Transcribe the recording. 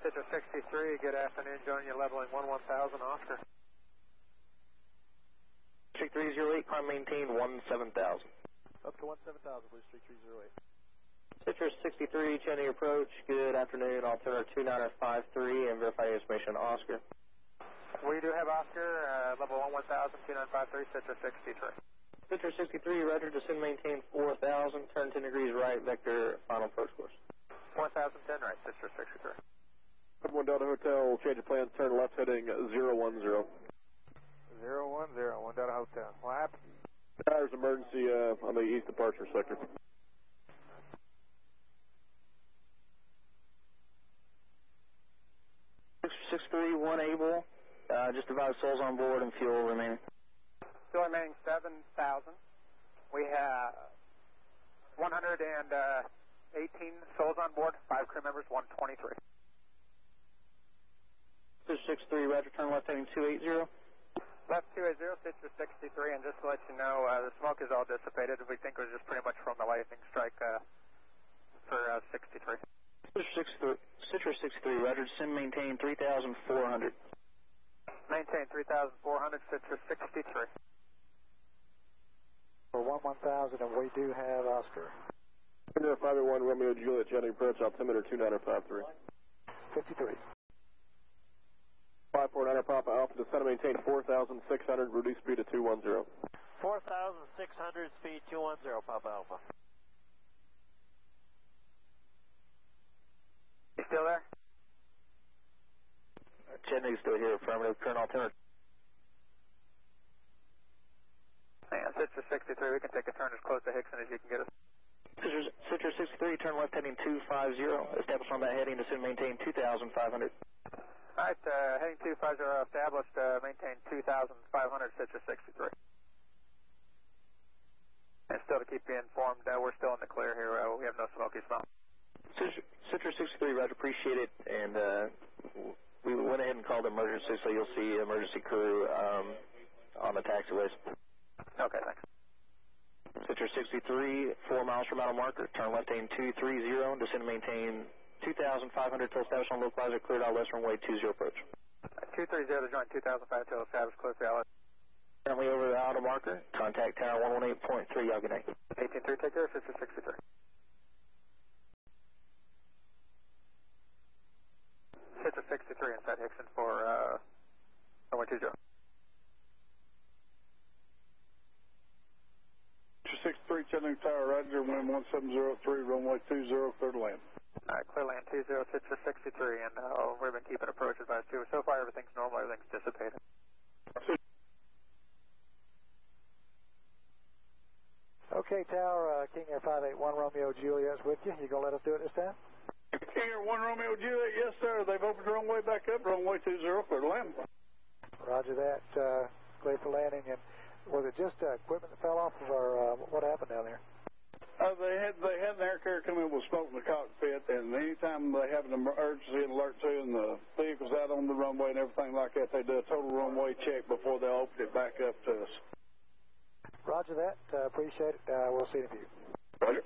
Citrus 63, good afternoon, joining you leveling 11000 Oscar. 3308, climb maintain 17000. Up to 17000, please, 3308. Citrus 63, Chattanooga approach, good afternoon, altimeter 2953, and verify your information, Oscar. We do have Oscar, level 11000, 2953, Citrus 63. Citrus 63, roger, descend maintain 4000, turn 10 degrees right, vector, final approach course. 1010 right, Citrus 63. 1 Delta Hotel, change of plans, turn left heading 010. 010, 1 Delta Hotel. What happened? There's emergency on the east departure sector. Six three one able, just advise souls on board and fuel remaining. Fuel remaining 7,000. We have 118 souls on board, 5 crew members, 123. 63, roger, turn left heading 280. Left 280, Citrus 63, and just to let you know, the smoke is all dissipated. We think it was just pretty much from the lightning strike for 63. Citrus 63, roger, descend maintain 3,400. Maintain 3,400, Citrus 63. For 11000, and we do have Oscar. 581 Romeo Juliet, Chattanooga approach, altimeter 2953. 53. 549 Papa Alpha, descend and maintain 4,600, reduce speed to 210. 4,600, speed 210, Papa Alpha. You still there? Chattanooga's still here, affirmative, current altimeter. Yeah, Citrus 63, we can take a turn as close to Hickson as you can get us. Citrus 63, turn left heading 250, establish on that heading, descend maintain 2,500. Alright, heading 250 established, maintain 2,500, Citrus 63. And still to keep you informed, we're still in the clear here, we have no smoky smell. Citrus 63, roger, appreciate it, and we went ahead and called emergency, so you'll see emergency crew on the taxiways. Okay, thanks. Citrus 63, 4 miles from outer marker, turn left heading 230, descend and maintain 2,500 till established on localizer, cleared out west runway 20 approach. 230 to join 2005 till established, close to outlet. Currently over the outer marker, contact tower 118.3, y'all good night. 183, take care, Citrus 63. Citrus 63 inside Hickson for runway 20. Citrus 63, Chattanooga Tower, roger, wind 1703, runway 20, clear to land. Alright, clear land 20, Citrus 63, and we've been keeping approach advice too. So far everything's normal, everything's dissipated. Okay, Tower, King Air 581 Romeo Juliet's with you. You gonna let us do it this time? King Air 1 Romeo Juliet, yes sir, they've opened the runway back up, runway 20, clear to land. Roger that, clear for landing. And was it just equipment that fell off, or what happened down there? They had an air carrier come in with smoke in the cockpit, and anytime they have an emergency alert to and the vehicle's out on the runway and everything like that, they do a total runway check before they open it back up to us. Roger that, appreciate it. We'll see you in a few. Roger.